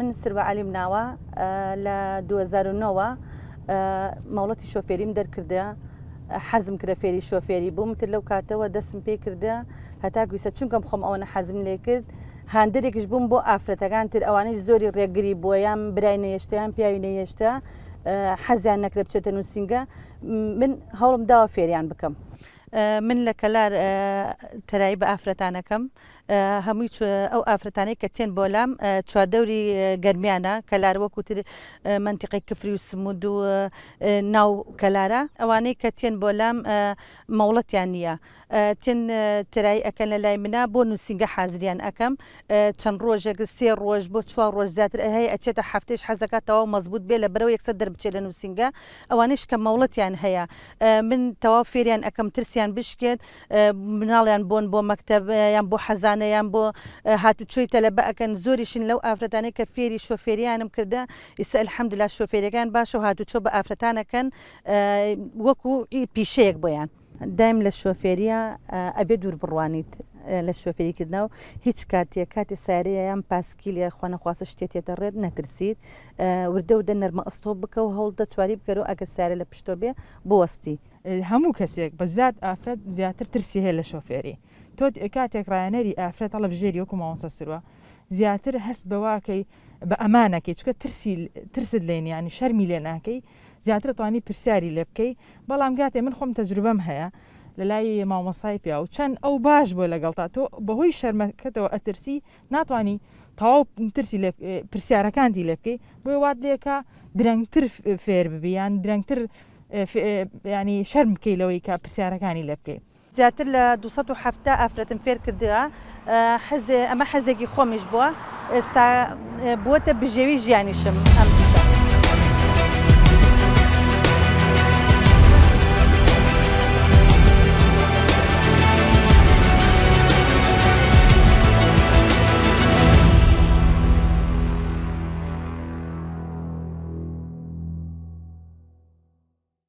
من سروە عەلی مناوە لە 2009 مەوڵەتی شۆفێریم دەرکردە حەزم کرد فێری شۆفێری بووم تر لەو کاتەوە دەستم پێ کردە هەتا گویسە چونکەم خۆم ئەوەنە حەزم لێ کرد هاندێکیش بووم بۆ ئافرەتەکان تر ئەوانەی زۆری ڕێگری بووە یان برای نەهێشتیان پیاوی نەهێشتا حەزیان نەکرێ بچێتە نووسینگە من هەوڵم داوە فێریان بکەم. من لە کەلار تەرایی بە ئافرەتانەکەم هەمووی ئەو ئافرەتانەی کە تێن بۆ لام چواردەوری گەرمیانە کەلار وەکوتر منتیقی کفری و سمود و ناو کەلارە ئەوانەی کە تێن بۆ لام مەوڵەتیان نییە تێن تەرایی ئەکەن لە لای منە بۆ نووسینگە حازریان ئەەکەم چەند ڕۆژێک 3 ڕۆژ بۆ 4 ڕۆژ زیاتر هەیە ئەچێتە هەفتەیەش حەزەکەتەوە مەزبوط بێ لە بەرەو یەکسەر دەربچێت لە نووسینگە ئەوانش کە مەوڵەتیان هەیە من تەواو فێریان ئەەکەم ترسیان بشکێت مناڵیان بۆن بۆ مەکتەب یان بۆ حەزانەیان بۆ هاتوچۆی تەلەبە ئەکەن زۆریشن لەو ئافرەتانەی کە فێری شۆفێریانم کردە ئێستا الحەمدوللا شۆفێریەکان باشە و هاتوچۆ بە ئافرەتانەکەن وەکو پیشەیەک بۆیان. دایم لە شۆفێریە ئەبێ دوور بڕوانیت لە شۆفێریکردنەوە هیچ کاتی سارەیە یان پاسکیلە خۆ نەخواسە شتێتێتە ڕێت نەترسیت وردە وردە نەرمە ئەستۆ بکە و هەوڵدە چواری بکەرەوە ئەگەر سارە لە پشتۆ بێ بۆوەستی. هەموو کەسێک بەزات ئافرەت زیاتر ترسی هەیە لە شۆفێری تۆ کاتێک ڕایەنەری ئافرەت هەڵە بژێری وەکو ماوەسە سروە زیاتر هەست بەواکەی بە ئەمانەکەی چکە ترست لێن ینی شەرمی لێ ناکەی زیاتر توانی پرسیاری لێ بکەی بەڵام گاتێ من خۆم تەجروبەم هەیە لە لای مامۆسای پیا و چەند ئەو باش بۆ لەگەڵتا تۆ بەهۆی شەرمەکەتەوە ئەترسی ناتوانانی تەواو ترسی پرسیارەکانتی لێ بکەی بۆی وات لێکە درەنگتر فێر ببیان درەنگتر ینی شەرم بکەی لەوەی کە پرسیارەکانی لێ بکەی. زیاتر لە 270 ئافرەتم فێر کردووە ئەمە حەزێکی خۆمیش بووە ئێستا بووەتە بژێوی ژیانیشم ئەم پیشە.